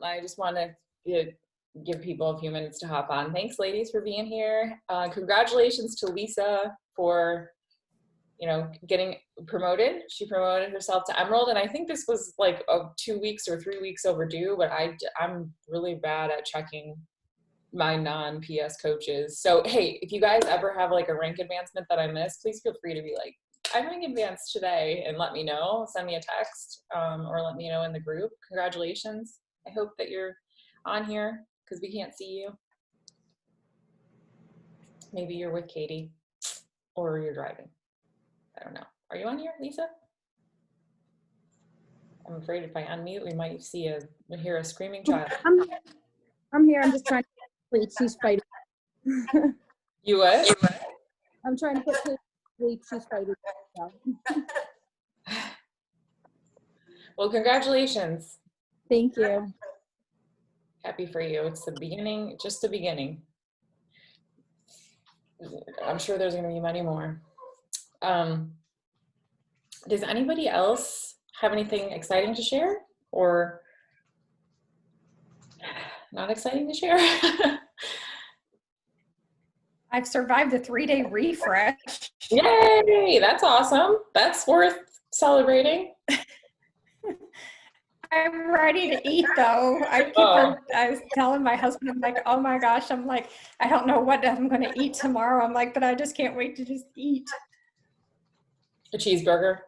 I just want to give people a few minutes to hop on. Thanks, ladies, for being here. Congratulations to Lisa for, getting promoted. She promoted herself to Emerald, and I think this was like 2 weeks or 3 weeks overdue, but I'm really bad at checking my non-PS coaches. So, hey, if you guys ever have like a rank advancement that I missed, please feel free to be like, I rank advanced today, and let me know. Send me a text or let me know in the group. Congratulations. I hope that you're on here because we can't see you. Maybe you're with Katie or you're driving. I don't know. Are you on here, Lisa? I'm afraid if I unmute, we might hear a screaming child. I'm here. I'm just trying to sleep. She's fighting. You what? I'm trying to put Kate to sleep. She's fighting. Well, congratulations. Thank you. Happy for you. It's the beginning, just the beginning. I'm sure there's going to be many more. Does anybody else have anything exciting to share or not exciting to share? I've survived a 3-day refresh. Yay! That's awesome. That's worth celebrating. I'm ready to eat though. I was telling my husband, I'm like, oh my gosh, I'm like, I don't know what I'm going to eat tomorrow. I'm like, but I just can't wait to just eat. A cheeseburger?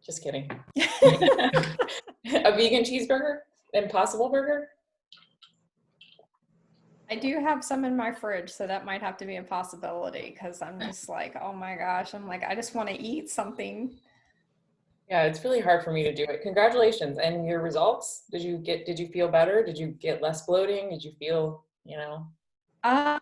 Just kidding. A vegan cheeseburger? Impossible burger? I do have some in my fridge, so that might have to be a possibility because I'm just like, oh my gosh, I'm like, I just want to eat something. Yeah, it's really hard for me to do it. Congratulations. And your results? Did you feel better? Did you get less bloating? Did you feel, I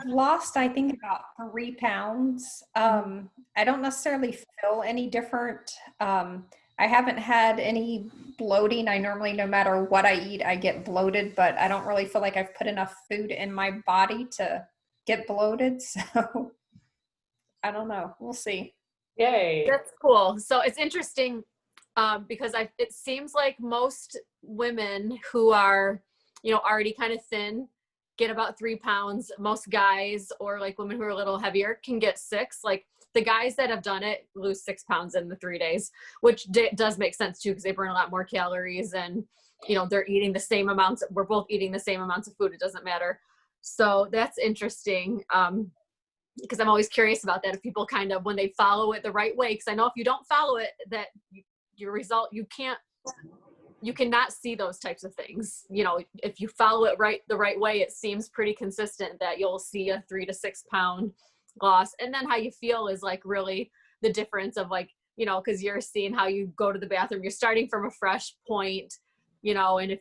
lost, I think, about 3 pounds. I don't necessarily feel any different. I haven't had any bloating. I normally, no matter what I eat, I get bloated, but I don't really feel like I've put enough food in my body to get bloated. So I don't know. We'll see. Yay. That's cool. So it's interesting because it seems like most women who are, already kind of thin get about 3 pounds. Most guys or like women who are a little heavier can get 6. Like the guys that have done it lose 6 pounds in the 3 days, which does make sense too, because they burn a lot more calories and, they're eating the same amounts. We're both eating the same amounts of food. It doesn't matter. So that's interesting. Because I'm always curious about that. If people kind of, when they follow it the right way, because I know if you don't follow it, that your result, you cannot see those types of things. If you follow it the right way, it seems pretty consistent that you'll see a 3 to 6 pound loss. And then how you feel is like really the difference of like, because you're seeing how you go to the bathroom, you're starting from a fresh point, and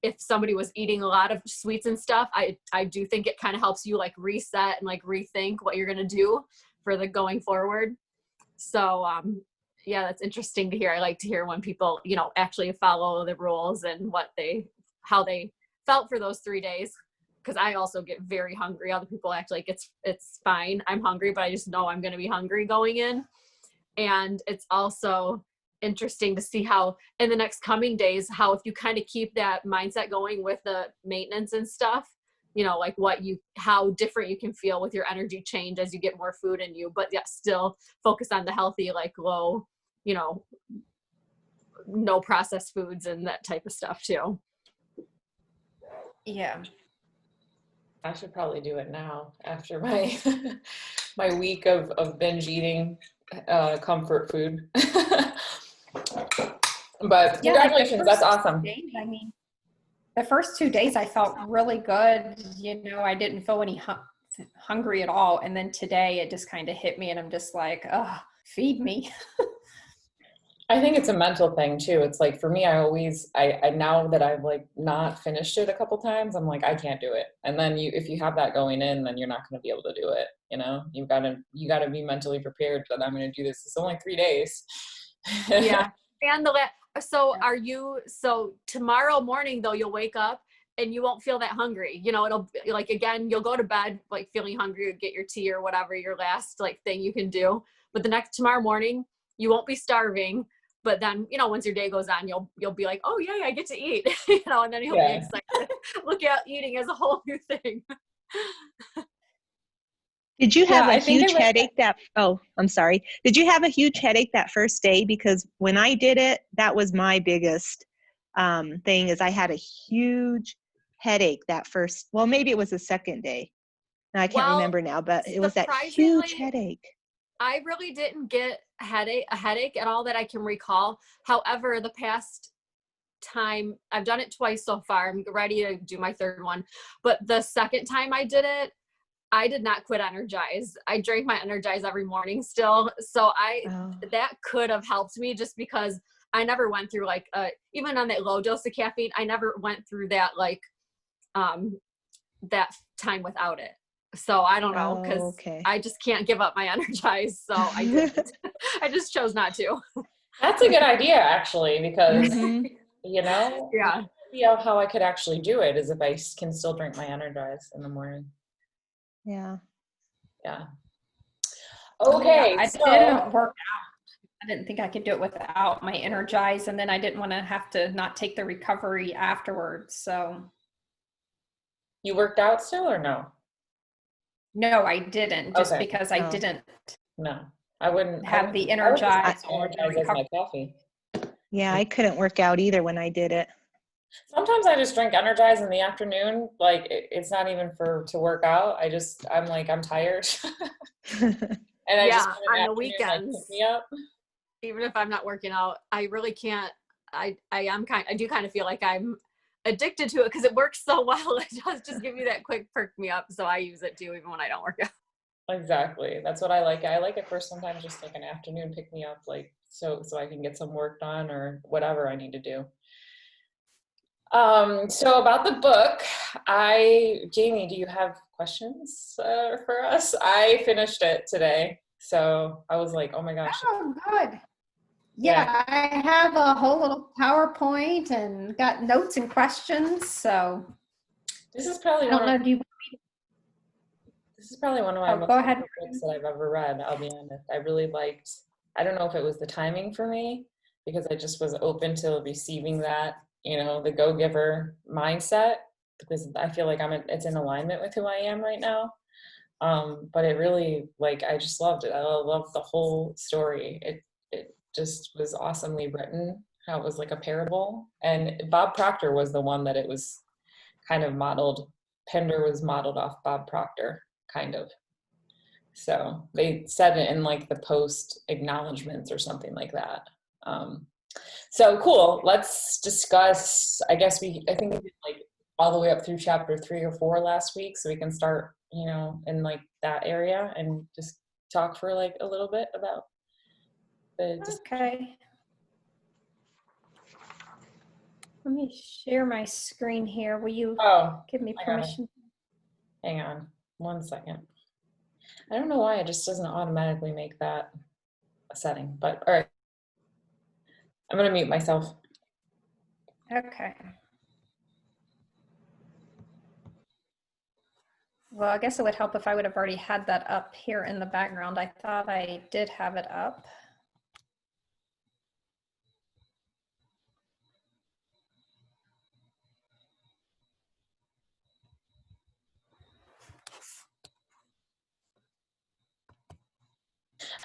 if somebody was eating a lot of sweets and stuff, I do think it kind of helps you like reset and like rethink what you're going to do for the going forward. So, yeah, that's interesting to hear. I like to hear when people, actually follow the rules and how they felt for those 3 days. Cause I also get very hungry. Other people act like it's fine. I'm hungry, but I just know I'm going to be hungry going in. And it's also interesting to see how in the next coming days, how if you kind of keep that mindset going with the maintenance and stuff, like how different you can feel with your energy change as you get more food in you, but yeah, still focus on the healthy, like low, no processed foods and that type of stuff too. Yeah. I should probably do it now after my my week of binge eating comfort food. But congratulations, that's awesome. The first 2 days I felt really good. I didn't feel any hungry at all. And then today it just kind of hit me and I'm just like, oh, feed me. I think it's a mental thing too. It's like for me, I now that I've like not finished it a couple times, I'm like, I can't do it. And then if you have that going in, then you're not going to be able to do it. You got to be mentally prepared that I'm going to do this. It's only 3 days. Yeah. And so tomorrow morning though, you'll wake up and you won't feel that hungry. It'll like, again, you'll go to bed like feeling hungry or get your tea or whatever your last like thing you can do. But tomorrow morning, you won't be starving. but then, you know, once your day goes on, you'll be like, oh yeah, I get to eat, you know, and then you'll be excited. Look at eating as a whole new thing. Did you have Yeah, a I think huge headache I'm sorry. Did you have a huge headache that first day? Because when I did it, that was my biggest thing is I had a huge headache that first, well, maybe it was the second day. I can't remember now, but it was that huge headache. I really didn't get a headache at all that I can recall. However, the past time, I've done it twice so far. I'm ready to do my third one. But the second time I did it, I did not quit Energize. I drank my Energize every morning still. So that could have helped me just because I never went through like, even on that low dose of caffeine, I never went through that, like, that time without it. So I don't know, because I just can't give up my Energize. So I didn't. I just chose not to. That's a good idea, actually, because, you know, how I could actually do it is if I can still drink my Energize in the morning. Yeah. Yeah. Okay. Yeah, didn't work out. I didn't think I could do it without my Energize, and then I didn't want to have to not take the recovery afterwards. So. You worked out still or no? No, I didn't, just because I didn't. No, I wouldn't have the Energize or Energize as my coffee. Yeah, I couldn't work out either when I did it. Sometimes I just drink Energize in the afternoon. Like it's not even to work out. I'm like, I'm tired. And I just on the weekends, like, pick me up. Even if I'm not working out, I really can't. I do kind of feel like I'm addicted to it because it works so well. It does just give you that quick perk me up. So I use it too, even when I don't work out. Exactly. That's what I like. I like it for sometimes just like an afternoon pick me up, like so I can get some work done or whatever I need to do. So about the book, Jamie, do you have questions for us? I finished it today, so I was like, oh my gosh. Oh, good. Yeah, I have a whole little PowerPoint and got notes and questions. So this is probably one of my most favorite books that I've ever read. I'll be honest. I really liked. I don't know if it was the timing for me because I just was open to receiving that, you know, the go-giver mindset because I feel like it's in alignment with who I am right now. But it really, like, I just loved it. I loved the whole story. It just was awesomely written, how it was like a parable. And Bob Proctor was the one that it was kind of modeled. Pender was modeled off Bob Proctor, kind of. So they said it in like the post acknowledgments or something like that. So cool. Let's discuss, I think we did like all the way up through chapter 3 or 4 last week. So we can start, you know, in like that area and just talk for like a little bit about Okay. Let me share my screen here. Will you give me permission? Hang on 1 second. I don't know why it just doesn't automatically make that a setting, but all right. I'm going to mute myself. Okay. Well, I guess it would help if I would have already had that up here in the background. I thought I did have it up.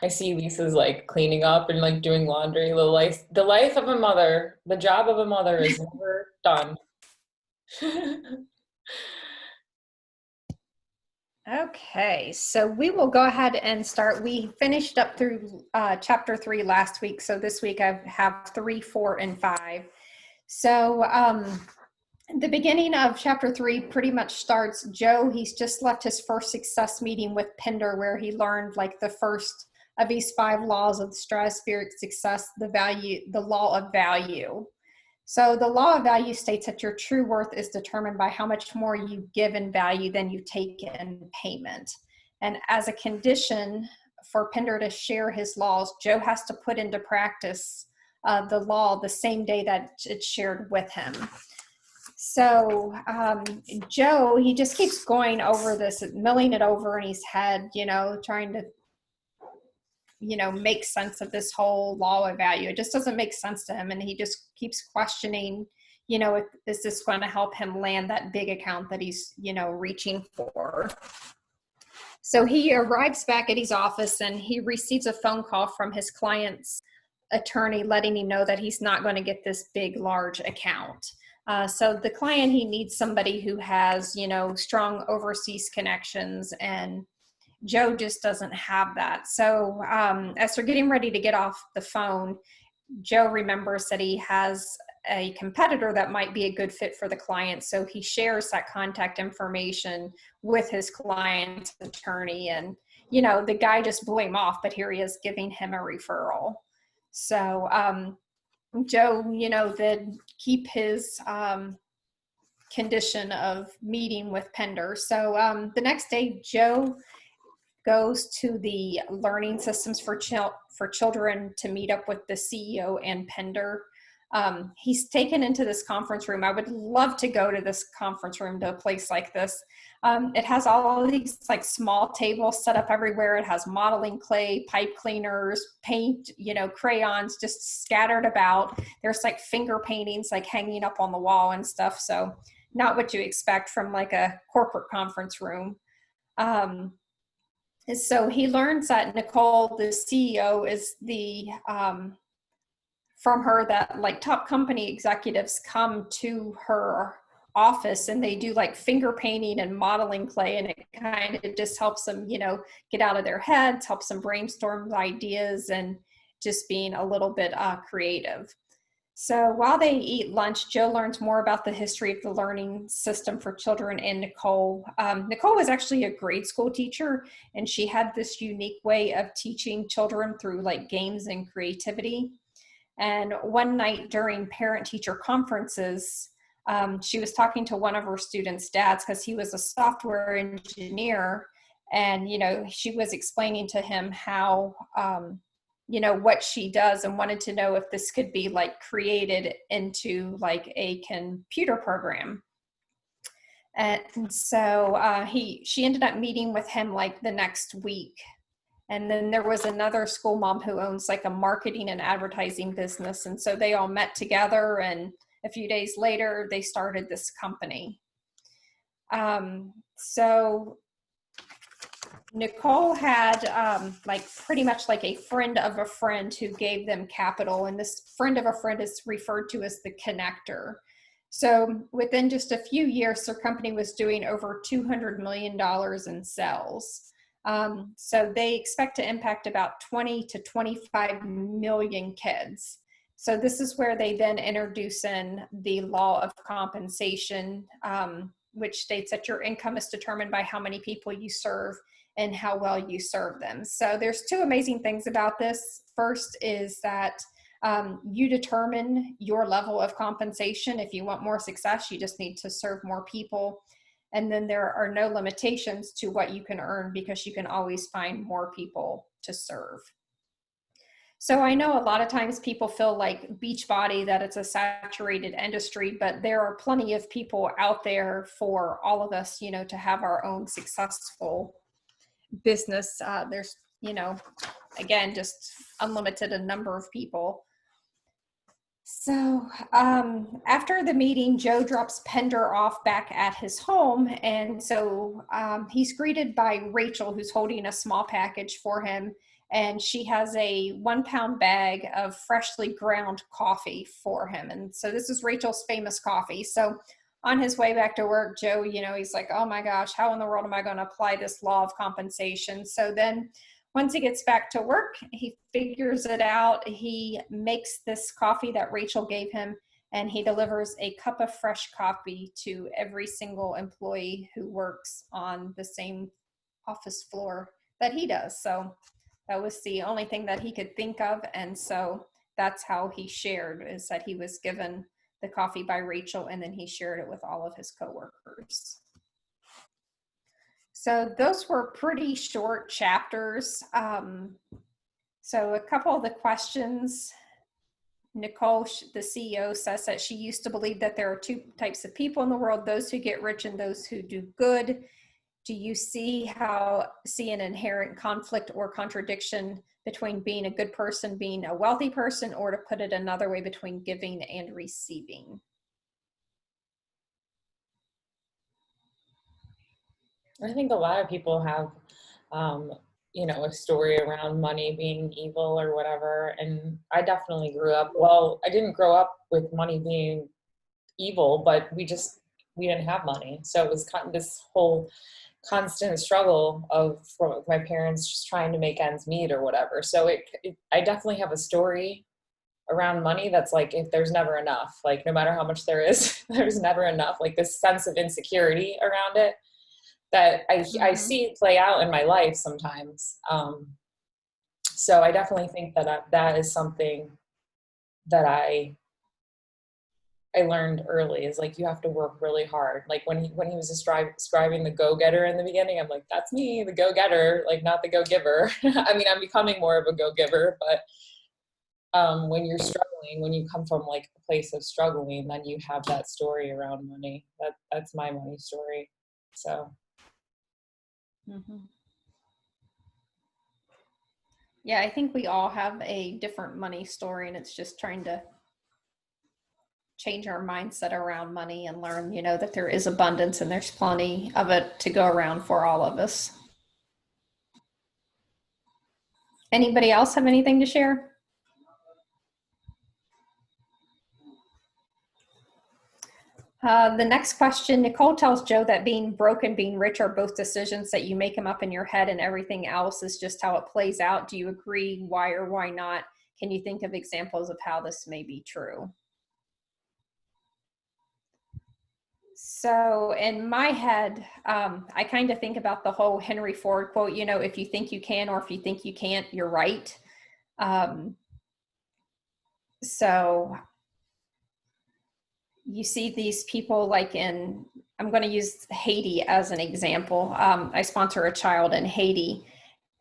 I see Lisa's like cleaning up and like doing laundry. The life of a mother, the job of a mother is never done. Okay, so we will go ahead and start. We finished up through chapter 3 last week. So this week I have 3, 4, and 5. So the beginning of chapter 3 pretty much starts Joe. He's just left his first success meeting with Pender where he learned like the first of these 5 laws of the stratospheric success, the law of value. So the law of value states that your true worth is determined by how much more you give in value than you take in payment. And as a condition for Pender to share his laws, Joe has to put into practice the law the same day that it's shared with him. So Joe, he just keeps going over this, milling it over in his head, you know, trying to make sense of this whole law of value. It just doesn't make sense to him. And he just keeps questioning, is this going to help him land that big account that he's, reaching for? So he arrives back at his office and he receives a phone call from his client's attorney letting him know that he's not going to get this big, large account. So the client, he needs somebody who has, strong overseas connections, and Joe just doesn't have that. So as they're getting ready to get off the phone, Joe remembers that he has a competitor that might be a good fit for the client. So he shares that contact information with his client's attorney, and, the guy just blew him off, but here he is giving him a referral. So Joe, then keep his condition of meeting with Pender. So the next day, Joe goes to the Learning Systems for Children to meet up with the CEO and Pender. He's taken into this conference room. I would love to go to this conference room, to a place like this. It has all of these like small tables set up everywhere. It has modeling clay, pipe cleaners, paint, crayons just scattered about. There's like finger paintings like hanging up on the wall and stuff. So not what you expect from like a corporate conference room. So he learns that Nicole, the CEO, is from her that like top company executives come to her office and they do like finger painting and modeling clay, and it kind of just helps them, get out of their heads, helps them brainstorm ideas and just being a little bit creative. So while they eat lunch, Joe learns more about the history of the learning system for children and Nicole. Nicole was actually a grade school teacher, and she had this unique way of teaching children through like games and creativity. And one night during parent-teacher conferences, she was talking to one of her students' dads because he was a software engineer. And, she was explaining to him how, what she does, and wanted to know if this could be like created into like a computer program. And so she ended up meeting with him like the next week. And then there was another school mom who owns like a marketing and advertising business. And so they all met together, and a few days later they started this company. So Nicole had like pretty much like a friend of a friend who gave them capital. And this friend of a friend is referred to as the connector. So within just a few years, their company was doing over $200 million in sales. So they expect to impact about 20 to 25 million kids. So this is where they then introduce in the law of compensation, which states that your income is determined by how many people you serve and how well you serve them. So there's two amazing things about this. First is that you determine your level of compensation. If you want more success, you just need to serve more people. And then there are no limitations to what you can earn, because you can always find more people to serve. So I know a lot of times people feel like Beachbody, that it's a saturated industry, but there are plenty of people out there for all of us, to have our own successful business. There's, again, just unlimited a number of people. So after the meeting, Joe drops Pender off back at his home. And so he's greeted by Rachel, who's holding a small package for him. And she has a 1 pound bag of freshly ground coffee for him. And so this is Rachel's famous coffee. So on his way back to work, Joe, he's like, oh my gosh, how in the world am I going to apply this law of compensation? So then once he gets back to work, he figures it out. He makes this coffee that Rachel gave him, and he delivers a cup of fresh coffee to every single employee who works on the same office floor that he does. So that was the only thing that he could think of. And so that's how he shared, is that he was given the coffee by Rachel, and then he shared it with all of his coworkers. So those were pretty short chapters. So a couple of the questions, Nicole, the CEO, says that she used to believe that there are two types of people in the world, those who get rich and those who do good. Do you see an inherent conflict or contradiction between being a good person, being a wealthy person, or to put it another way, between giving and receiving? I think a lot of people have, a story around money being evil or whatever. And I definitely grew up, well, I didn't grow up with money being evil, but we didn't have money. So it was this whole constant struggle from my parents just trying to make ends meet or whatever. So I definitely have a story around money that's like, if there's never enough, like no matter how much there is, there's never enough, like this sense of insecurity around it that I see play out in my life sometimes. So I definitely think that is something that I learned early, is like, you have to work really hard. Like when he was describing the go-getter in the beginning, I'm like, that's me, the go-getter, like not the go-giver. I mean, I'm becoming more of a go-giver, but when you're struggling, when you come from like a place of struggling, then you have that story around money. That's my money story. So. Yeah, I think we all have a different money story, and it's just trying to change our mindset around money and learn, that there is abundance and there's plenty of it to go around for all of us. Anybody else have anything to share? The next question, Nicole tells Joe that being broke and being rich are both decisions that you make them up in your head, and everything else is just how it plays out. Do you agree? Why or why not? Can you think of examples of how this may be true? So in my head, I kind of think about the whole Henry Ford quote, if you think you can, or if you think you can't, you're right. So you see these people like I'm going to use Haiti as an example. I sponsor a child in Haiti,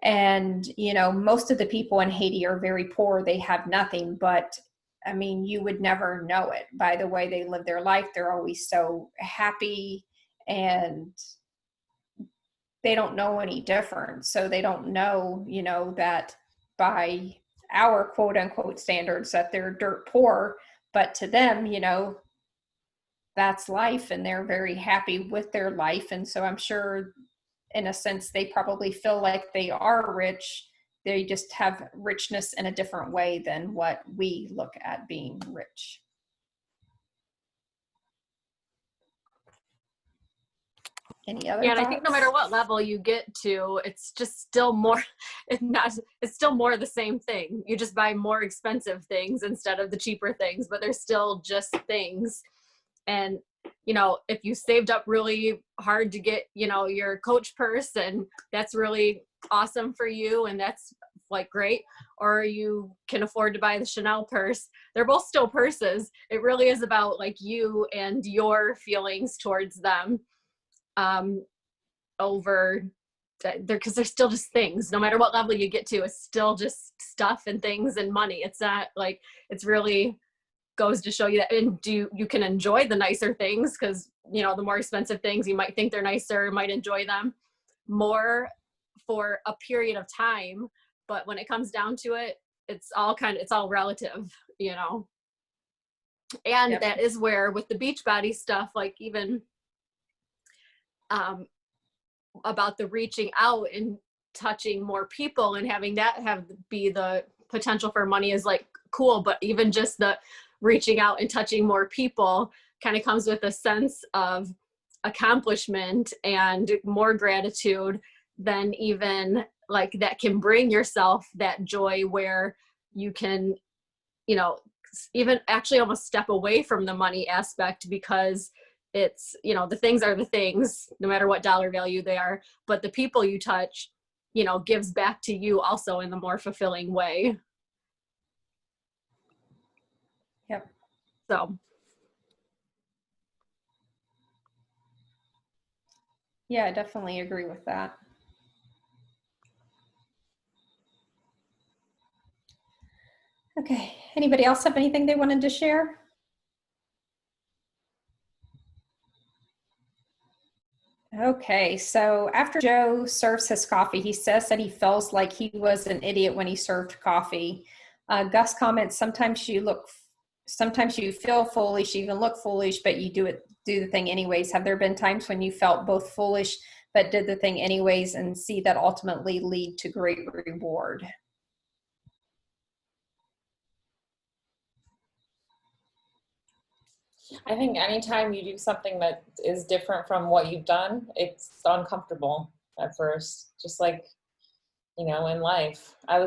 and, most of the people in Haiti are very poor. They have nothing, but I mean, you would never know it by the way they live their life. They're always so happy, and they don't know any different. So they don't know, that by our quote unquote standards that they're dirt poor, but to them, that's life, and they're very happy with their life. And so I'm sure in a sense, they probably feel like they are rich. They just have richness in a different way than what we look at being rich. Any other thoughts? I think no matter what level you get to, it's just still more, it's still more the same thing. You just buy more expensive things instead of the cheaper things, but they're still just things. And, if you saved up really hard to get, your Coach purse, and that's really awesome for you, and that's like great, or you can afford to buy the Chanel purse, they're both still purses. It really is about like you and your feelings towards them. Over there, because they're still just things. No matter what level you get to, it's still just stuff and things and money. It's not like, it's really goes to show you that, and you can enjoy the nicer things, because the more expensive things, you might think they're nicer, might enjoy them more for a period of time, but when it comes down to it, it's all relative, and yep. That is where with the Beachbody stuff, like even about the reaching out and touching more people and having that be the potential for money is like cool, but even just the reaching out and touching more people kind of comes with a sense of accomplishment and more gratitude than even like that can bring yourself that joy where you can, even actually almost step away from the money aspect, because it's, the things are the things, no matter what dollar value they are, but the people you touch, gives back to you also in the more fulfilling way. Yep. So. Yeah, I definitely agree with that. Okay. Anybody else have anything they wanted to share? Okay, so after Joe serves his coffee, he says that he feels like he was an idiot when he served coffee. Gus comments, sometimes you feel foolish, you even look foolish, but you do the thing anyways. Have there been times when you felt both foolish, but did the thing anyways and see that ultimately lead to great reward? I think anytime you do something that is different from what you've done, it's uncomfortable at first, just like, in life. I'm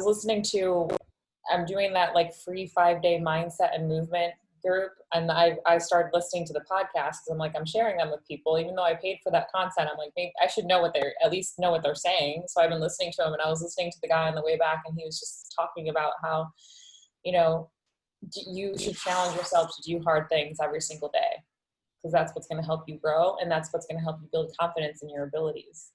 doing that like free 5-day mindset and movement group. And I started listening to the podcast because I'm like, I'm sharing them with people, even though I paid for that content. I'm like, maybe I should at least know what they're saying. So I've been listening to them, and I was listening to the guy on the way back, and he was just talking about how, you should challenge yourself to do hard things every single day, because that's what's going to help you grow, and that's what's going to help you build confidence in your abilities.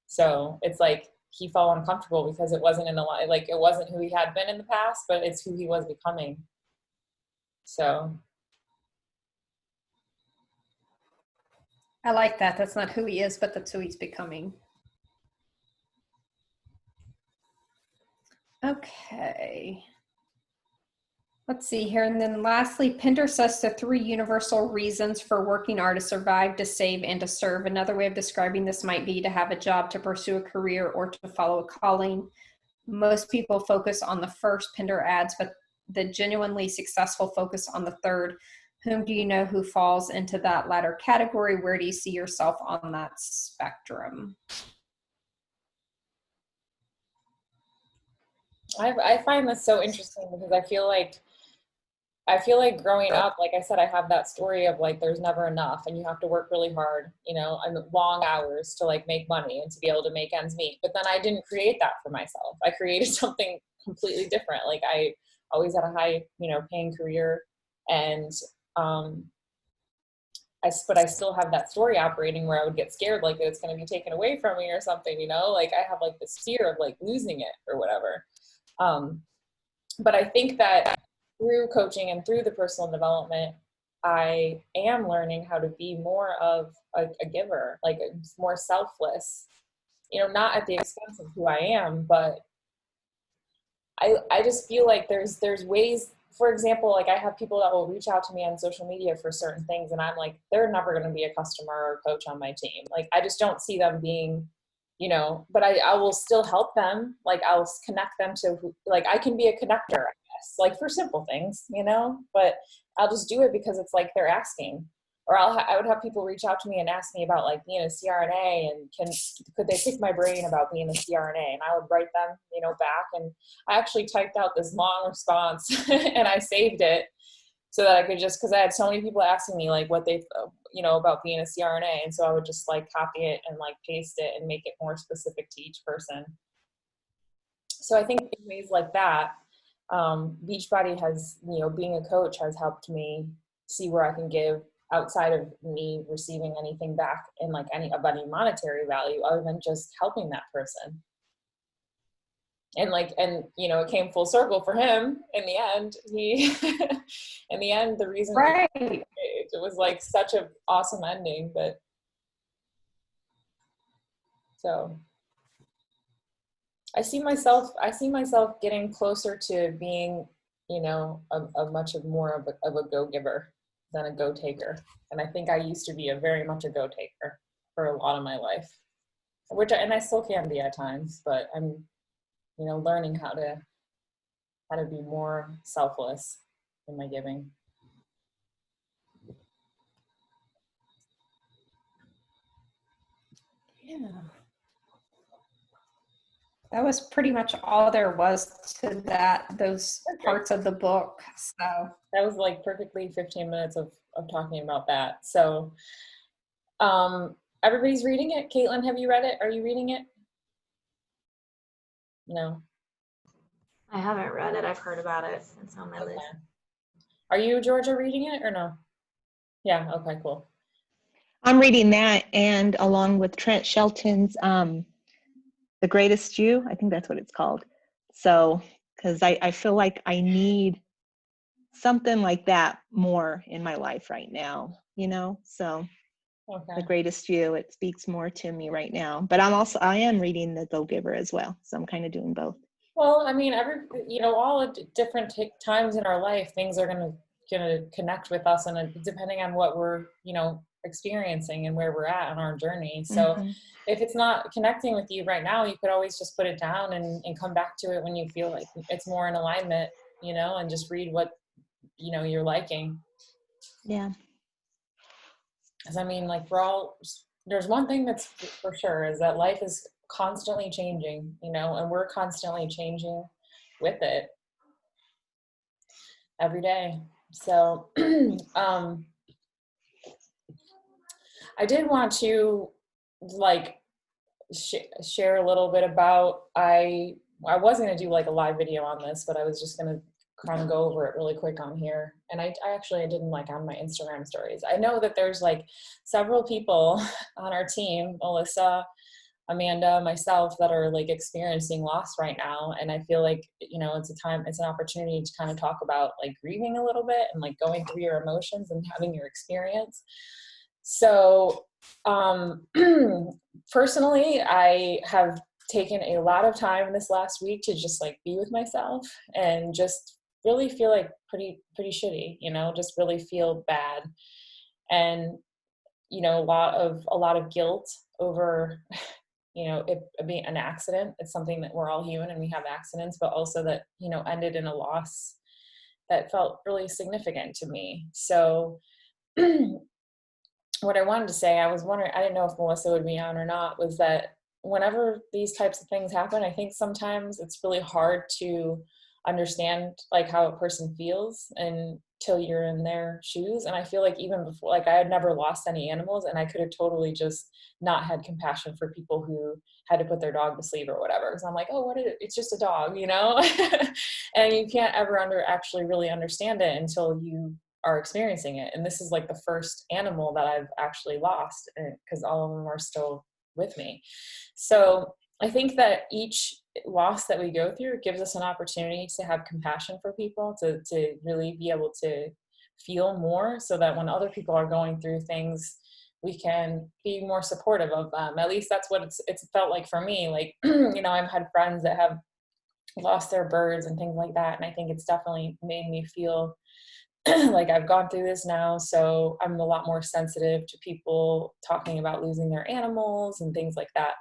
So it's like he felt uncomfortable because it wasn't it wasn't who he had been in the past, but it's who he was becoming. So I like that. That's not who he is, but that's who he's becoming. Okay. Let's see here. And then lastly, Pinder says the 3 universal reasons for working are to survive, to save, and to serve. Another way of describing this might be to have a job, to pursue a career, or to follow a calling. Most people focus on the first, Pinder adds, but the genuinely successful focus on the third. Whom do you know who falls into that latter category? Where do you see yourself on that spectrum? I find this so interesting because I feel like growing up, like I said, I have that story of like there's never enough, and you have to work really hard, and long hours to like make money and to be able to make ends meet. But then I didn't create that for myself. I created something completely different. Like I always had a high, paying career, and but I still have that story operating where I would get scared like that it's going to be taken away from me or something, like I have like this fear of like losing it or whatever. But I think that through coaching and through the personal development, I am learning how to be more of a giver, like more selfless, not at the expense of who I am, but I just feel like there's ways. For example, like I have people that will reach out to me on social media for certain things, and I'm like, they're never going to be a customer or coach on my team. Like I just don't see them being, but I will still help them. Like I'll connect them to like I can be a connector, I guess, like for simple things, but I'll just do it because it's like they're asking. Or I would have people reach out to me and ask me about like being a CRNA, and could they pick my brain about being a CRNA, and I would write them, back. And I actually typed out this long response and I saved it so that I could just, because I had so many people asking me like what they, about being a CRNA. And so I would just like copy it and like paste it and make it more specific to each person. So I think in ways like that, Beachbody has, being a coach has helped me see where I can give outside of me receiving anything back in like any monetary value other than just helping that person. And it came full circle for him in the end. In the end, the reason Right. It was like such an awesome ending, but so I see myself getting closer to being, a much more of a go-giver than a go-taker. And I think I used to be very much a go-taker for a lot of my life, and I still can be at times, but I'm, learning how to be more selfless in my giving. Yeah. That was pretty much all there was to those parts of the book. So that was like perfectly 15 minutes of talking about that. So everybody's reading it. Caitlin, have you read it? Are you reading it? No. I haven't read it. I've heard about it. It's on my list. Are you, Georgia, reading it or no? Yeah, okay, cool. I'm reading that, and along with Trent Shelton's The Greatest You, I think that's what it's called. So, because I feel like I need something like that more in my life right now, so Okay. The Greatest Few. It speaks more to me right now. But I am reading The Go-Giver as well. So I'm kind of doing both. Well, I mean, all at different times in our life, things are gonna connect with us, and depending on what we're, experiencing and where we're at on our journey. So Mhm. if it's not connecting with you right now, you could always just put it down and come back to it when you feel like it's more in alignment, and just read what, you're liking. Yeah. Because I mean, like there's one thing that's for sure is that life is constantly changing, and we're constantly changing with it every day. So I did want to like share a little bit about, I was going to do like a live video on this, but I was just going to kind of go over it really quick on here. And I didn't like on my Instagram stories. I know that there's like several people on our team, Melissa, Amanda, myself, that are like experiencing loss right now. And I feel like, it's an opportunity to kind of talk about like grieving a little bit and like going through your emotions and having your experience. So, personally, I have taken a lot of time this last week to just like be with myself and just really feel like pretty shitty, just really feel bad. And, a lot of guilt over, it being an accident. It's something that we're all human and we have accidents, but also that, ended in a loss that felt really significant to me. So what I wanted to say, I was wondering, I didn't know if Melissa would be on or not, was that whenever these types of things happen, I think sometimes it's really hard to understand like how a person feels until you're in their shoes. And I feel like even before, like I had never lost any animals, and I could have totally just not had compassion for people who had to put their dog to sleep or whatever. Because I'm like, oh, it's just a dog, and you can't ever actually really understand it until you are experiencing it. And this is like the first animal that I've actually lost, because all of them are still with me. So I think that each loss that we go through gives us an opportunity to have compassion for people, to really be able to feel more, so that when other people are going through things, we can be more supportive of them. At least that's what it's felt like for me. Like, I've had friends that have lost their birds and things like that. And I think it's definitely made me feel like I've gone through this now, so I'm a lot more sensitive to people talking about losing their animals and things like that.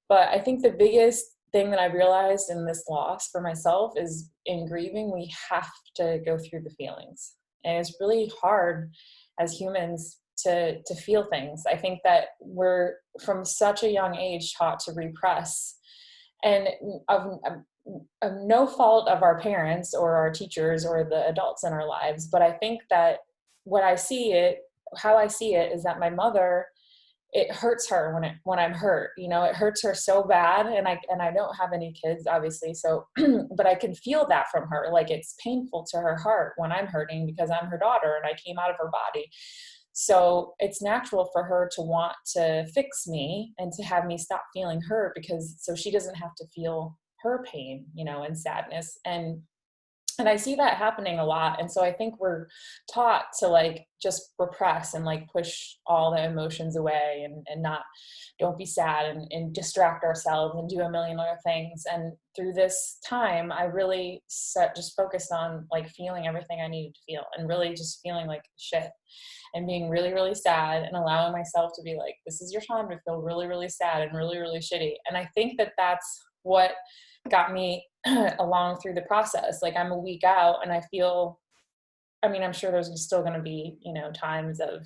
But I think the biggest thing that I realized in this loss for myself is, in grieving, we have to go through the feelings. And it's really hard as humans to feel things. I think that we're from such a young age taught to repress, and of no fault of our parents or our teachers or the adults in our lives. But I think that how I see it is that my mother, it hurts her when I'm hurt. It hurts her so bad, and I don't have any kids, obviously. So, but I can feel that from her. Like, it's painful to her heart when I'm hurting, because I'm her daughter and I came out of her body. So it's natural for her to want to fix me and to have me stop feeling hurt, so she doesn't have to feel her pain, and sadness. And I see that happening a lot. And so I think we're taught to like just repress and like push all the emotions away, and don't be sad, and distract ourselves and do a million other things. And through this time, I really just focused on like feeling everything I needed to feel, and really just feeling like shit, and being really, really sad, and allowing myself to be like, this is your time to feel really, really sad and really, really shitty. And I think that that's what got me along through the process. Like, I'm a week out and I feel, I'm sure there's still going to be, times of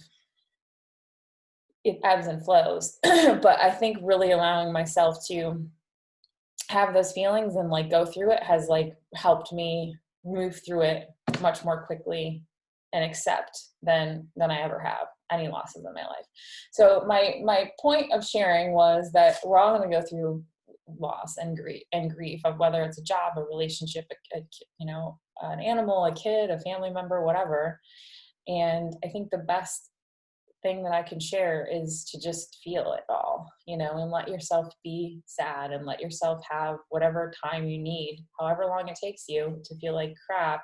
it ebbs and flows, but I think really allowing myself to have those feelings and like go through it has like helped me move through it much more quickly and accept than I ever have any losses in my life. So my point of sharing was that we're all going to go through loss and grief of whether it's a job, a relationship, an animal, a kid, a family member, whatever. And I think the best thing that I can share is to just feel it all, and let yourself be sad, and let yourself have whatever time you need, however long it takes you to feel like crap,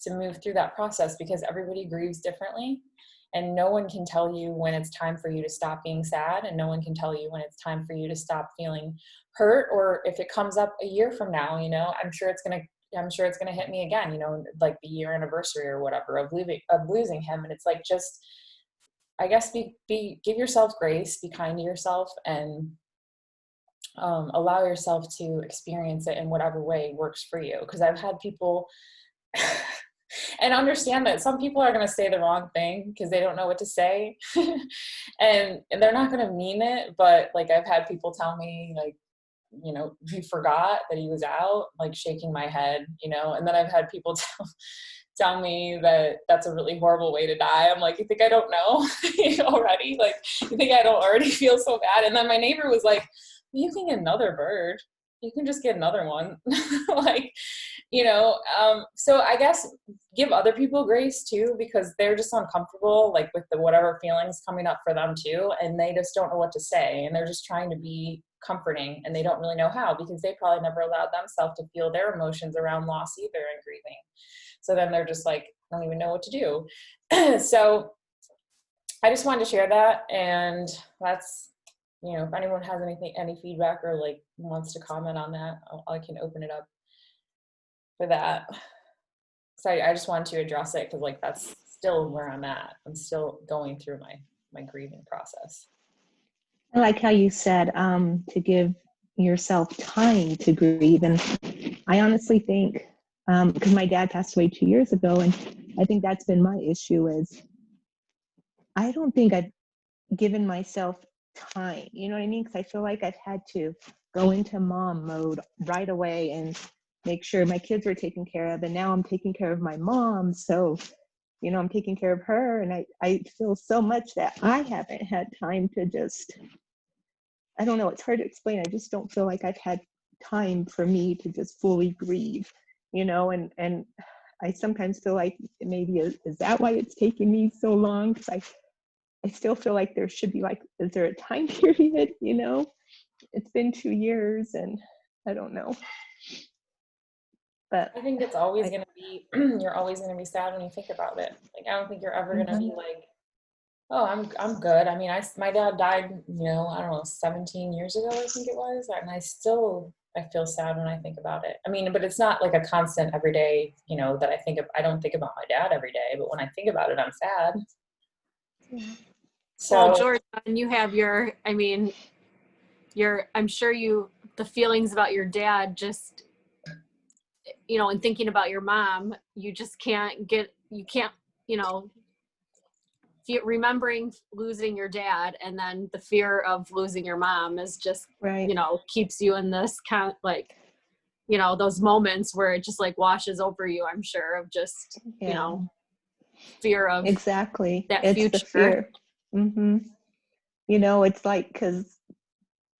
to move through that process, because everybody grieves differently. And no one can tell you when it's time for you to stop being sad, and no one can tell you when it's time for you to stop feeling hurt, or if it comes up a year from now, you know, I'm sure it's going to hit me again, you know, like the year anniversary or whatever of losing him. And it's like, just, I guess, give yourself grace, be kind to yourself, and allow yourself to experience it in whatever way works for you. Because I've had people and understand that some people are going to say the wrong thing because they don't know what to say. and they're not going to mean it, but like, I've had people tell me, like, you know, he forgot that he was out, like shaking my head, you know. And then I've had people tell me that that's a really horrible way to die. I'm like, you think I don't know already? Like, you think I don't already feel so bad? And then my neighbor was like, you can get another bird. You can just get another one. Like, you know, so I guess give other people grace too, because they're just uncomfortable, like with the whatever feelings coming up for them too. And they just don't know what to say. And they're just trying to be comforting, and they don't really know how, because they probably never allowed themselves to feel their emotions around loss either and grieving. So then they're just like, I don't even know what to do. So I just wanted to share that. And that's, you know, if anyone has any feedback or like wants to comment on that, I can open it up for that. So I just wanted to address it because like that's still where I'm at. I'm still going through my grieving process. I like how you said to give yourself time to grieve. And I honestly think, because my dad passed away 2 years ago, and I think that's been my issue, is I don't think I've given myself time, you know what I mean? Because I feel like I've had to go into mom mode right away and make sure my kids were taken care of. And now I'm taking care of my mom. So, you know, I'm taking care of her. And I feel so much that I haven't had time to just, I don't know, it's hard to explain. I just don't feel like I've had time for me to just fully grieve, you know, and I sometimes feel like maybe is that why it's taken me so long? Because I still feel like there should be like, is there a time period, you know? It's been 2 years and I don't know. But I think it's always going to be, you're always going to be sad when you think about it. Like, I don't think you're ever going to be like, oh, I'm good. I mean, my dad died, you know, I don't know, 17 years ago, I think it was. And I feel sad when I think about it. I mean, but it's not like a constant everyday, you know, that I don't think about my dad every day, but when I think about it, I'm sad. yeah. So, Well, Georgia, and you have I'm sure the feelings about your dad, just, you know, and thinking about your mom, you just can't, you know, remembering losing your dad and then the fear of losing your mom is just, Right. you know, keeps you in this kind of like, you know, those moments where it just like washes over you, I'm sure, of just, Yeah. you know, fear of exactly. that It's future. the fear. Mm-hmm. You know, it's like, because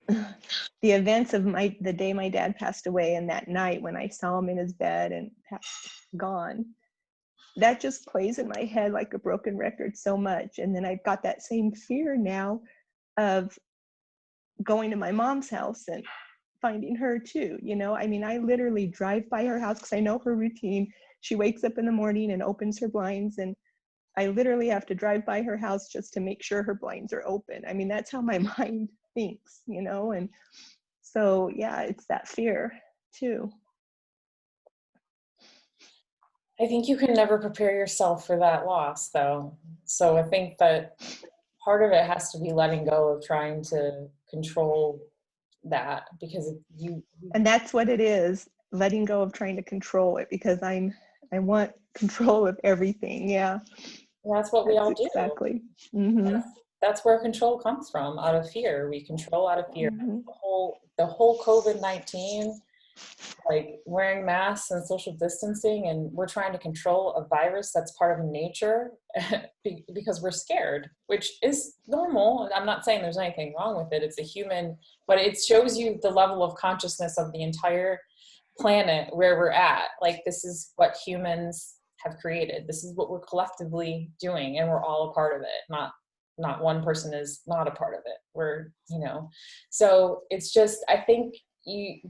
the events of the day my dad passed away and that night when I saw him in his bed and gone, that just plays in my head like a broken record so much. And then I've got that same fear now of going to my mom's house and finding her too, you know. I mean, I literally drive by her house because I know her routine. She wakes up in the morning and opens her blinds, and I literally have to drive by her house just to make sure her blinds are open. I mean, that's how my mind thinks, you know. And so yeah, it's that fear too. I think you can never prepare yourself for that loss, though. So I think that part of it has to be letting go of trying to control that, because And that's what it is, letting go of trying to control it, because I want control of everything. Yeah, that's what we all do. Exactly. Mm-hmm. That's where control comes from, out of fear. We control out of fear. Mm-hmm. The whole COVID-19, like wearing masks and social distancing, and we're trying to control a virus that's part of nature because we're scared, which is normal. I'm not saying there's anything wrong with it. It's a human, but it shows you the level of consciousness of the entire planet where we're at. Like, this is what humans have created. This is what we're collectively doing, and we're all a part of it. Not one person is not a part of it. We're, you know, so it's just, I think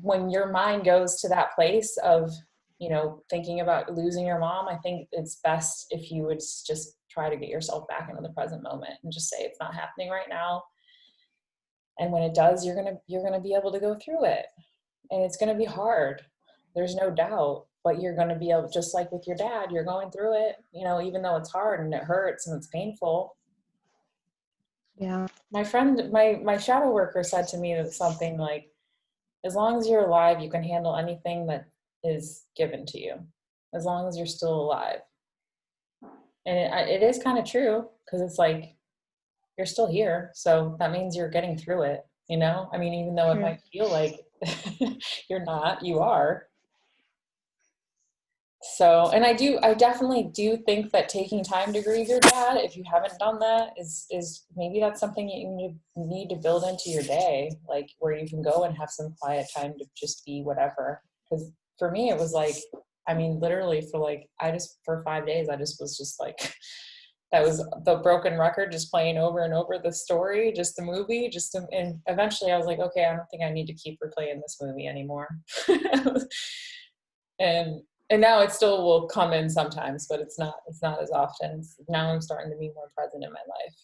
when your mind goes to that place of, you know, thinking about losing your mom, I think it's best if you would just try to get yourself back into the present moment and just say it's not happening right now. And when it does, you're gonna be able to go through it. And it's gonna be hard. There's no doubt. But you're gonna be able, just like with your dad, you're going through it, you know, even though it's hard and it hurts and it's painful. Yeah. My friend, my shadow worker said to me something like, as long as you're alive, you can handle anything that is given to you, as long as you're still alive. And it is kind of true, because it's like, you're still here. So that means you're getting through it, you know? I mean, even though it might feel like you're not, you are. So, and I definitely do think that taking time to grieve your dad, if you haven't done that, is maybe that's something you need to build into your day, like where you can go and have some quiet time to just be whatever. Because for me, it was like, I mean, literally for 5 days, I just was just like, that was the broken record, just playing over and over the story, just the movie, and eventually I was like, okay, I don't think I need to keep replaying this movie anymore. And now it still will come in sometimes, but it's not as often. Now I'm starting to be more present in my life.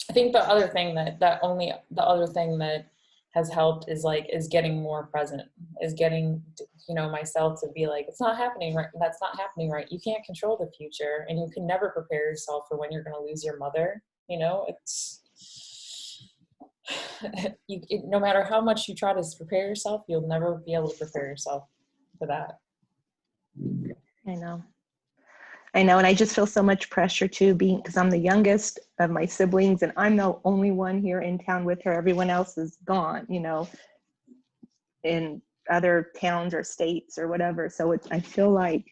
I think the other thing that has helped is getting more present, is getting, you know, myself to be like, it's not happening right. That's not happening right. You can't control the future, and you can never prepare yourself for when you're going to lose your mother. You know, no matter how much you try to prepare yourself, you'll never be able to prepare yourself for that. I know. And I just feel so much pressure too, because I'm the youngest of my siblings and I'm the only one here in town with her. Everyone else is gone, you know, in other towns or states or whatever. So I feel like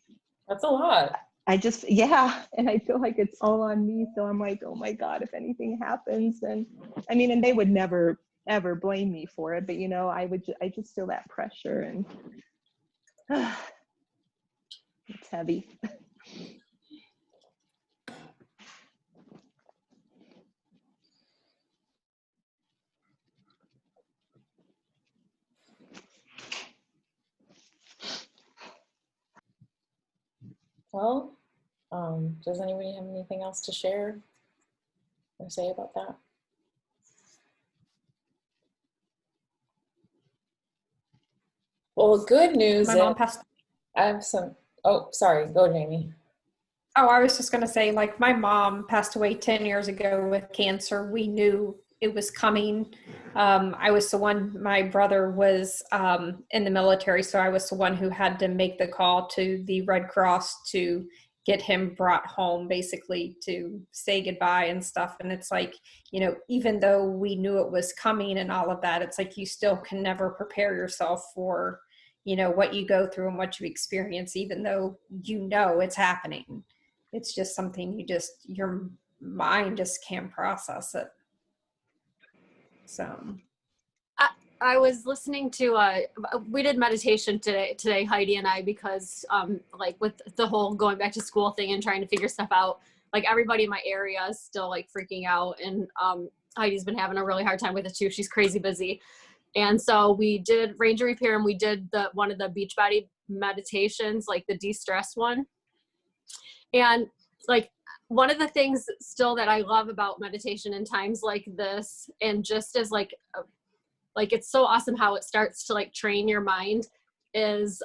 That's a lot. and I feel like it's all on me. So I'm like, oh my God, if anything happens, then, I mean, and they would never, ever blame me for it. But, you know, I just feel that pressure, and it's heavy. Well, does anybody have anything else to share or say about that? Well, good news My is mom passed. I have some. Oh, sorry. Go, Jamie. Oh, I was just going to say, like, my mom passed away 10 years ago with cancer. We knew it was coming. I was the one, my brother was in the military, so I was the one who had to make the call to the Red Cross to get him brought home, basically to say goodbye and stuff. And it's like, you know, even though we knew it was coming and all of that, it's like you still can never prepare yourself for, you know, what you go through and what you experience, even though you know it's happening. It's just something your mind just can't process it. So I was listening to we did meditation today, Heidi and I, because like with the whole going back to school thing and trying to figure stuff out, like everybody in my area is still like freaking out, and Heidi's been having a really hard time with it too. She's crazy busy. And so we did range of repair, and we did one of the Beachbody meditations, like the de-stress one. And like one of the things still that I love about meditation in times like this, and just as like it's so awesome how it starts to like train your mind, is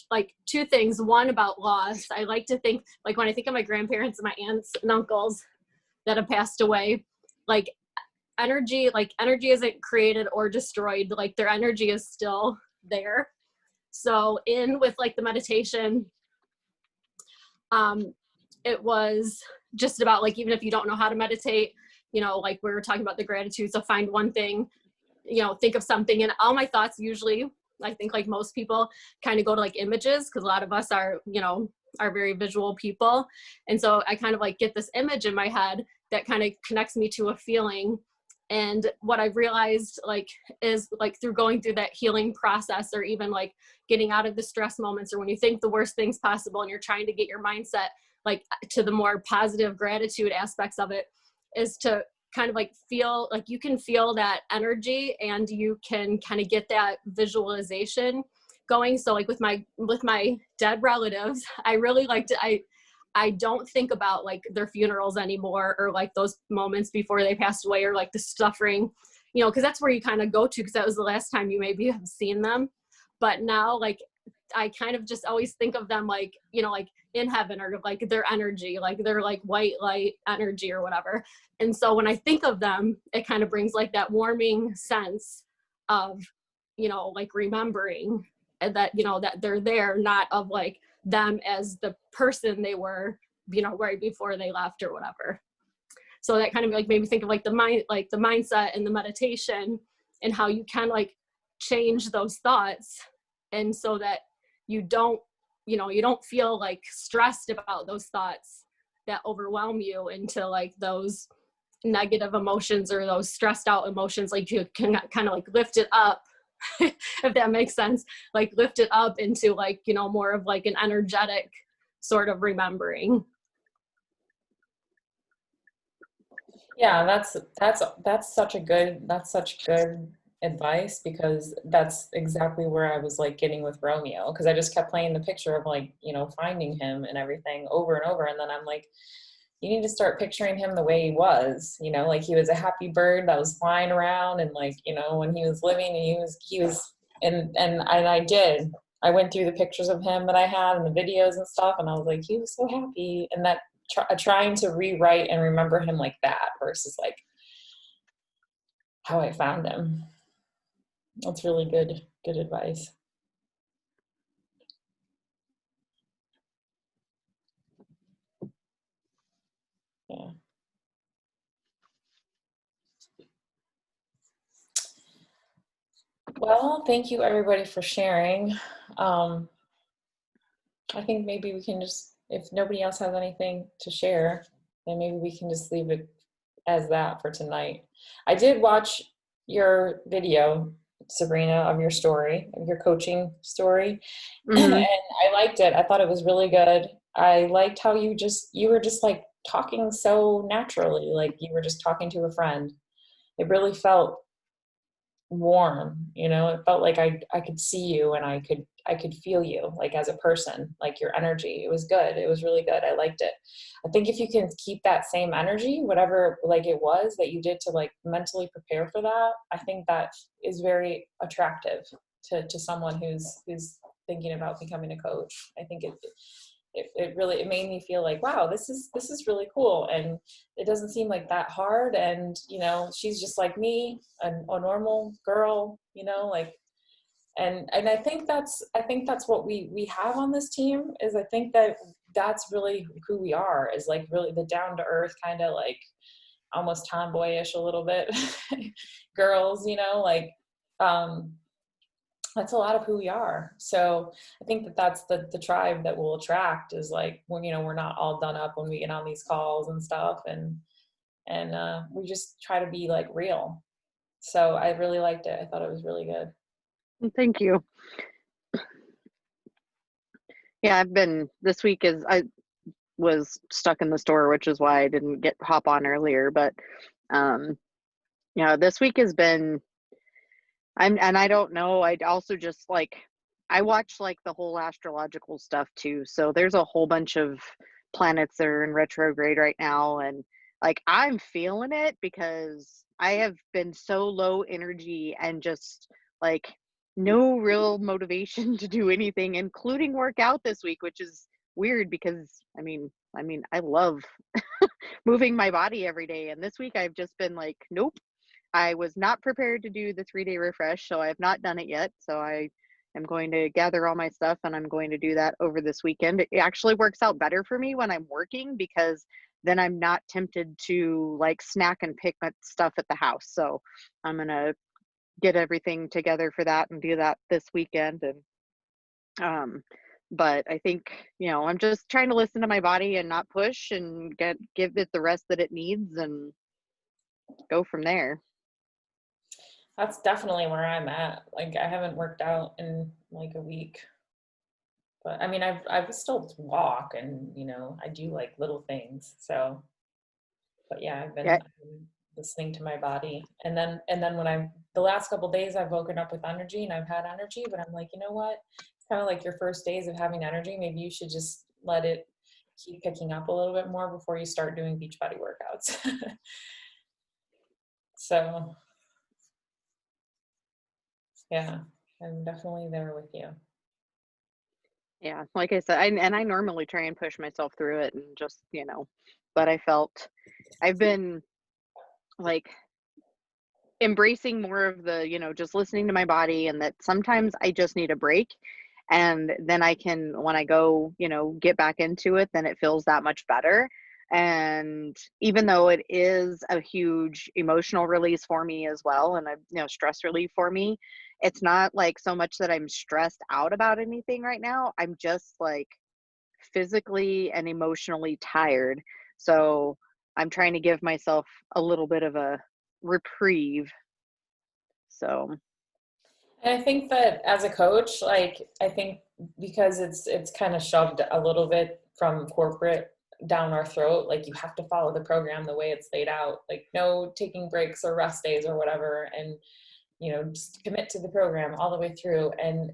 like two things. One, about loss. I like to think, like when I think of my grandparents and my aunts and uncles that have passed away, like energy isn't created or destroyed. Like their energy is still there. So with like the meditation, it was just about like, even if you don't know how to meditate, you know, like we were talking about the gratitude. So find one thing, you know, think of something. And all my thoughts usually, I think like most people, kind of go to like images, because a lot of us are, you know, are very visual people. And so I kind of like get this image in my head that kind of connects me to a feeling. And what I've realized like is like through going through that healing process, or even like getting out of the stress moments, or when you think the worst things possible and you're trying to get your mindset like to the more positive gratitude aspects of it, is to kind of like feel like you can feel that energy, and you can kind of get that visualization going. So like with my dead relatives, I really like to, I don't think about like their funerals anymore, or like those moments before they passed away, or like the suffering, you know, because that's where you kind of go to, because that was the last time you maybe have seen them. But now, like, I kind of just always think of them like, you know, like in heaven, or like their energy, like their like white light energy or whatever. And so when I think of them, it kind of brings like that warming sense of, you know, like remembering, and that, you know, that they're there, not of like them as the person they were, you know, right before they left or whatever. So that kind of like made me think of like the mind, like the mindset and the meditation, and how you can like change those thoughts. And so that you don't, you know, you don't feel like stressed about those thoughts that overwhelm you into like those negative emotions or those stressed out emotions. Like you can kind of like lift it up, if that makes sense, like lift it up into like, you know, more of like an energetic sort of remembering. Yeah, that's such good advice, because that's exactly where I was like getting with Romeo, because I just kept playing the picture of like, you know, finding him and everything over and over, and then I'm like, you need to start picturing him the way he was, you know, like he was a happy bird that was flying around, and like, you know, when he was living, and he was and I went through the pictures of him that I had and the videos and stuff, and I was like, he was so happy. And that trying to rewrite and remember him like that versus like how I found him. That's really good advice. Yeah. Well, thank you everybody for sharing. I think maybe we can just, if nobody else has anything to share, then maybe we can just leave it as that for tonight. I did watch your video, Sabrina, of your story, of your coaching story, and I liked it. I thought it was really good. I liked how you were just like talking so naturally, like you were just talking to a friend. It really felt warm, you know. It felt like I could see you, and I could feel you, like as a person, like your energy. It was good. It was really good. I liked it. I think if you can keep that same energy, whatever like it was that you did to like mentally prepare for that, I think that is very attractive to someone who's thinking about becoming a coach. I think it really, it made me feel like, wow, this is really cool, and it doesn't seem like that hard, and you know, she's just like me, a normal girl, you know, like, and I think that's what we have on this team, is I think that's really who we are, is like really the down to earth kind of like almost tomboyish a little bit girls, you know, like that's a lot of who we are. So I think that's the tribe that will attract, is like when, you know, we're not all done up when we get on these calls and stuff, and we just try to be like real. So I really liked it. I thought it was really good. Thank you. Yeah, this week I was stuck in the store, which is why I didn't hop on earlier. But this week has been, and I don't know, I also just like, I watch like the whole astrological stuff too. So there's a whole bunch of planets that are in retrograde right now, and like I'm feeling it because I have been so low energy and just like no real motivation to do anything, including work out this week, which is weird because I mean I love moving my body every day, and this week I've just been like, nope. I was not prepared to do the 3-day refresh, so I have not done it yet. So I am going to gather all my stuff, and I'm going to do that over this weekend. It actually works out better for me when I'm working, because then I'm not tempted to like snack and pick my stuff at the house. So I'm going to get everything together for that and do that this weekend. And but I think, I'm just trying to listen to my body and not push, and give it the rest that it needs and go from there. That's definitely where I'm at. Like I haven't worked out in like a week, but I mean, I've still walk, and you know, I do like little things. So, but yeah, I've been listening to my body, and then when the last couple of days I've woken up with energy, and I've had energy, but I'm like, you know what? It's kind of like your first days of having energy. Maybe you should just let it keep picking up a little bit more before you start doing Beachbody workouts. So yeah, I'm definitely there with you. Yeah, like I said, I normally try and push myself through it and just, but I've been like embracing more of the, just listening to my body, and that sometimes I just need a break. And then I can, when I go, get back into it, then it feels that much better. And even though it is a huge emotional release for me as well, and stress relief for me, it's not like so much that I'm stressed out about anything right now. I'm just like physically and emotionally tired. So I'm trying to give myself a little bit of a reprieve. So And I think that as a coach, like, I think because it's kind of shoved a little bit from corporate down our throat, like you have to follow the program the way it's laid out, like no taking breaks or rest days or whatever, and just commit to the program all the way through. And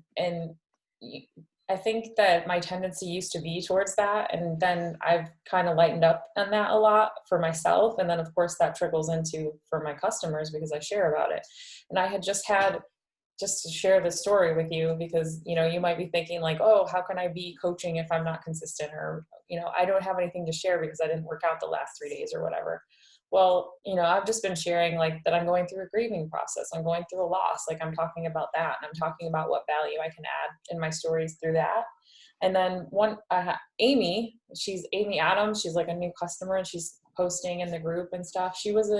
I think that my tendency used to be towards that, and then I've kind of lightened up on that a lot for myself, and then of course that trickles into for my customers because I share about it. And I had just to share this story with you because, you might be thinking like, oh, how can I be coaching if I'm not consistent? Or, I don't have anything to share because I didn't work out the last 3 days or whatever. Well, I've just been sharing like that I'm going through a grieving process. I'm going through a loss. Like I'm talking about that. And I'm talking about what value I can add in my stories through that. And then Amy, she's Amy Adams. She's like a new customer and she's posting in the group and stuff. She was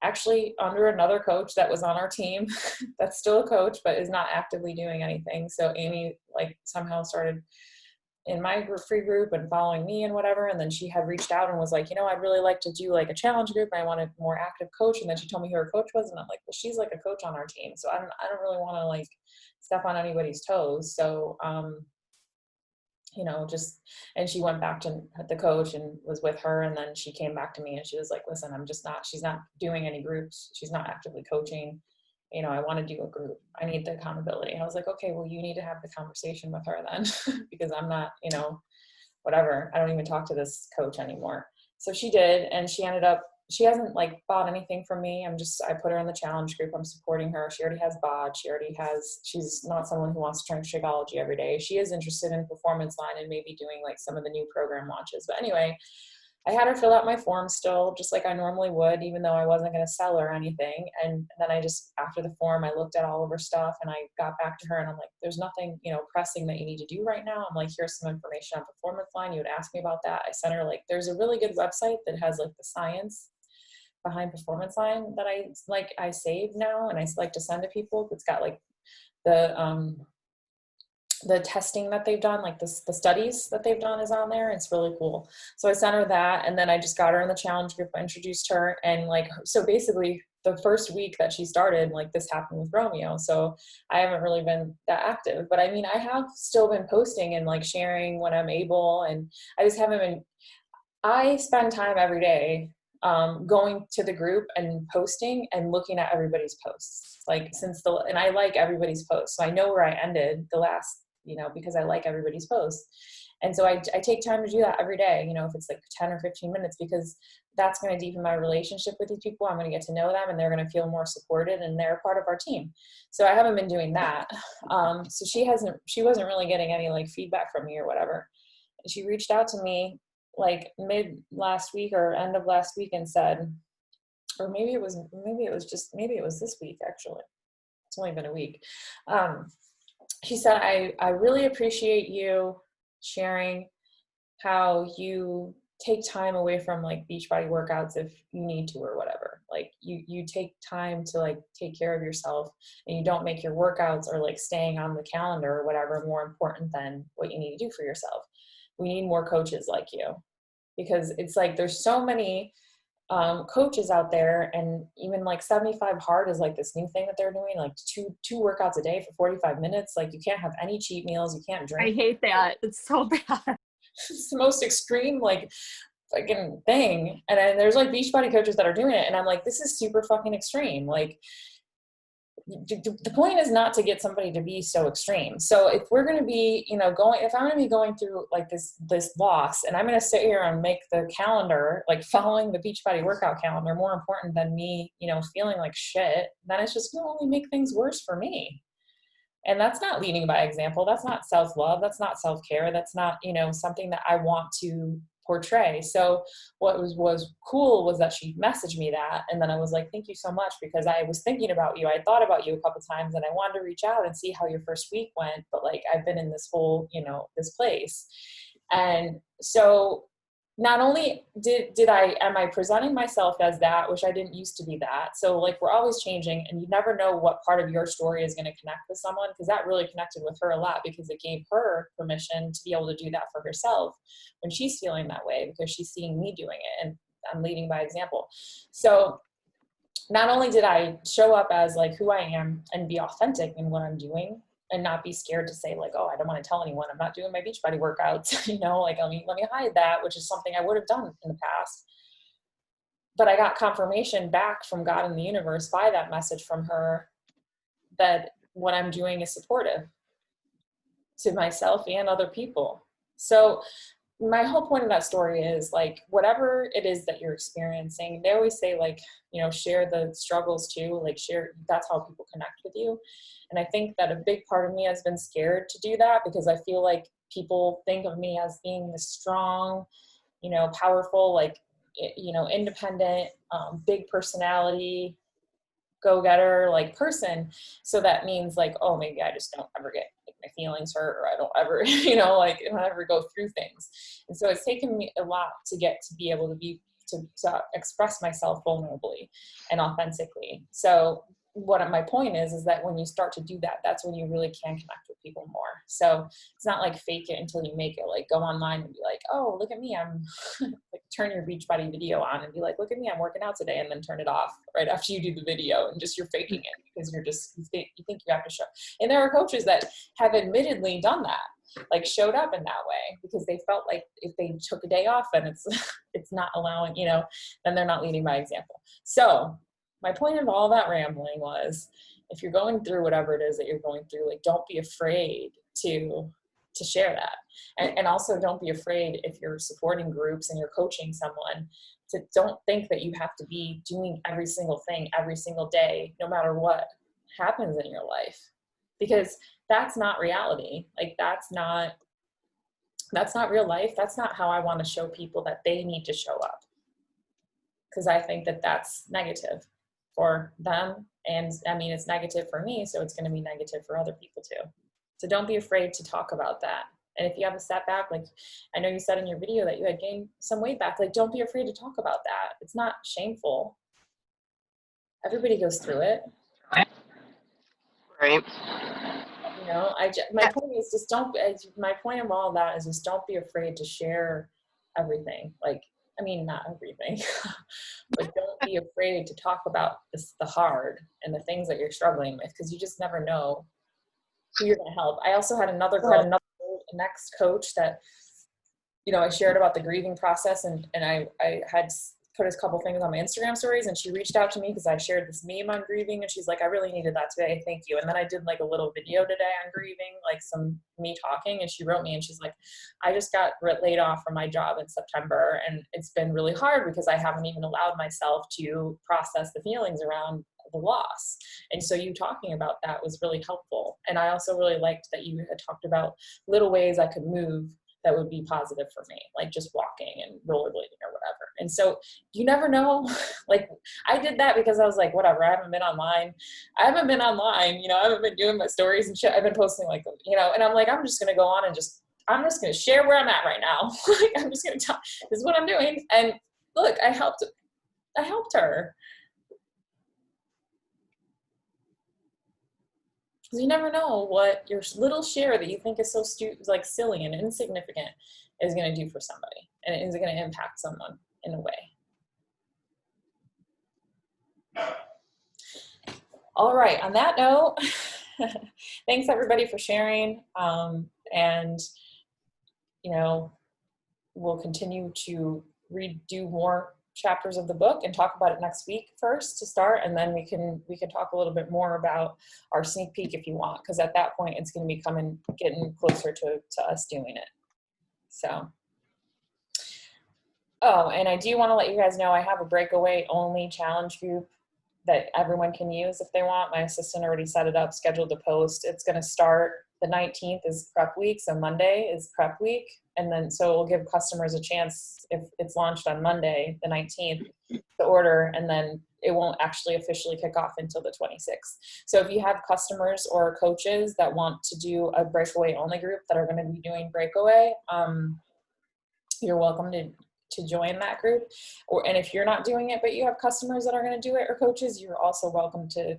actually under another coach that was on our team that's still a coach but is not actively doing anything. So Amy like somehow started in my free group and following me and whatever, and then she had reached out and was like, I'd really like to do like a challenge group and I want a more active coach. And then she told me who her coach was, and I'm like, well, she's like a coach on our team, so I don't really want to like step on anybody's toes. So and she went back to the coach and was with her. And then she came back to me and she was like, listen, she's not doing any groups. She's not actively coaching. I want to do a group. I need the accountability. I was like, okay, well, you need to have the conversation with her then because I'm not, whatever. I don't even talk to this coach anymore. So she did. And she hasn't like bought anything from me. I put her in the challenge group. I'm supporting her. She already has BOD. She's not someone who wants to train Shakeology every day. She is interested in Performance Line and maybe doing like some of the new program launches. But anyway, I had her fill out my form still, just like I normally would, even though I wasn't going to sell her anything. And then after the form, I looked at all of her stuff and I got back to her and I'm like, there's nothing, pressing that you need to do right now. I'm like, here's some information on Performance Line. You would ask me about that. I sent her there's a really good website that has like the science behind Performance Line that I save now and I like to send to people. It's got like the testing that they've done, like the studies that they've done is on there. It's really cool. So I sent her that, and then I just got her in the challenge group. I introduced her, and so basically the first week that she started, like this happened with Romeo. So I haven't really been that active, but I mean, I have still been posting and like sharing when I'm able, and I just haven't been. I spend time every day going to the group and posting and looking at everybody's posts. And I like everybody's posts. So I know where I ended the last, because I like everybody's posts. And so I take time to do that every day, if it's like 10 or 15 minutes, because that's going to deepen my relationship with these people. I'm going to get to know them and they're going to feel more supported and they're a part of our team. So I haven't been doing that. So she wasn't really getting any like feedback from me or whatever. And she reached out to me like mid last week or end of last week and said, or maybe it was this week, actually. It's only been a week. She said, I really appreciate you sharing how you take time away from like Beachbody workouts if you need to or whatever. Like you take time to like take care of yourself and you don't make your workouts or like staying on the calendar or whatever more important than what you need to do for yourself. We need more coaches like you, because it's like there's so many coaches out there, and even like 75 hard is like this new thing that they're doing, like two workouts a day for 45 minutes. Like you can't have any cheat meals, you can't drink. I hate that. It's so bad. It's the most extreme like fucking thing. And then there's like Beachbody coaches that are doing it, and I'm like, this is super fucking extreme. Like the point is not to get somebody to be so extreme. So if we're going to be, if I'm going to be going through like this loss, and I'm going to sit here and make the calendar, like following the Beachbody workout calendar, more important than me, feeling like shit, then it's just going to only make things worse for me. And that's not leading by example. That's not self-love. That's not self-care. That's not, something that I want to portray. So what was cool was that she messaged me that. And then I was like, thank you so much, because I was thinking about you. I thought about you a couple times and I wanted to reach out and see how your first week went. But like, I've been in this whole, this place. And so not only am I presenting myself as that, which I didn't used to be that. So like, we're always changing, and you never know what part of your story is going to connect with someone, because that really connected with her a lot, because it gave her permission to be able to do that for herself when she's feeling that way, because she's seeing me doing it and I'm leading by example. So not only did I show up as like who I am and be authentic in what I'm doing, and not be scared to say like, oh, I don't want to tell anyone I'm not doing my Beachbody workouts, like, let me hide that, which is something I would have done in the past. But I got confirmation back from God and the universe by that message from her that what I'm doing is supportive to myself and other people. So my whole point of that story is like, whatever it is that you're experiencing, they always say like, share the struggles too, like share, that's how people connect with you. And I think that a big part of me has been scared to do that, because I feel like people think of me as being this strong, powerful, like, independent, big personality, go-getter like person. So that means like, oh, maybe I just don't ever get like my feelings hurt, or I don't ever, I don't ever go through things. And so it's taken me a lot to get to be able to to express myself vulnerably and authentically. So what my point is that when you start to do that, that's when you really can connect with people more. So it's not like fake it until you make it, like go online and be like, oh, look at me, I'm like, turn your Beachbody video on and be like, look at me, I'm working out today, and then turn it off right after you do the video, and just you're faking it because you think you have to show. And there are coaches that have admittedly done that, like showed up in that way, because they felt like if they took a day off, then it's not allowing, then they're not leading by example. So my point of all that rambling was, if you're going through whatever it is that you're going through, like, don't be afraid to share that. And also don't be afraid, if you're supporting groups and you're coaching someone, to don't think that you have to be doing every single thing every single day, no matter what happens in your life, because that's not reality. Like, that's not real life. That's not how I want to show people that they need to show up, because I think that that's negative for them. And I mean, it's negative for me, so it's going to be negative for other people too. So don't be afraid to talk about that. And if you have a setback, like I know you said in your video that you had gained some weight back, like don't be afraid to talk about that. It's not shameful. Everybody goes through it. Right. My point is just my point of all that is just don't be afraid to share everything. Like, I mean, not everything, but don't be afraid to talk about the hard and the things that you're struggling with, because you just never know who you're going to help. I also had another next coach that, I shared about the grieving process, and I had put a couple things on my Instagram stories, and she reached out to me because I shared this meme on grieving, and she's like, I really needed that today. Thank you. And then I did like a little video today on grieving, like some me talking, and she wrote me and she's like, I just got laid off from my job in September, and it's been really hard because I haven't even allowed myself to process the feelings around the loss. And so you talking about that was really helpful. And I also really liked that you had talked about little ways I could move that would be positive for me, like just walking and rollerblading or whatever. And so you never know, like I did that because I was like, whatever, I haven't been online, I haven't been doing my stories and shit. I've been posting like, and I'm like, I'm just going to go on and I'm just going to share where I'm at right now. Like, I'm just going to tell, this is what I'm doing. And look, I helped her. Because you never know what your little share that you think is so like silly and insignificant is going to do for somebody, and is going to impact someone in a way. All right. On that note, thanks everybody for sharing. And we'll continue to do more chapters of the book and talk about it next week first to start, and then we can talk a little bit more about our sneak peek if you want, because at that point it's going to be getting closer to us doing it. So, oh, and I do want to let you guys know I have a breakaway only challenge group that everyone can use if they want. My assistant already set it up, scheduled to post. It's going to start the 19th is prep week, so Monday is prep week. And then so we'll give customers a chance, if it's launched on Monday, the 19th, to order, and then it won't actually officially kick off until the 26th. So if you have customers or coaches that want to do a breakaway only group that are going to be doing breakaway, you're welcome to join that group. And if you're not doing it, but you have customers that are going to do it or coaches, you're also welcome to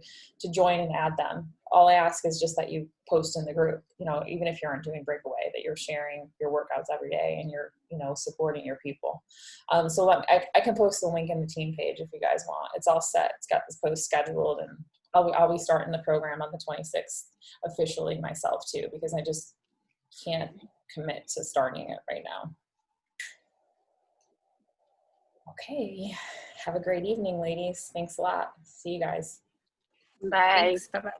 join and add them. All I ask is just that you post in the group, even if you aren't doing breakaway, that you're sharing your workouts every day and you're, supporting your people. So I can post the link in the team page if you guys want. It's all set. It's got this post scheduled, and I'll be starting the program on the 26th officially myself too, because I just can't commit to starting it right now. Okay. Have a great evening, ladies. Thanks a lot. See you guys. Bye. Thanks. Bye-bye.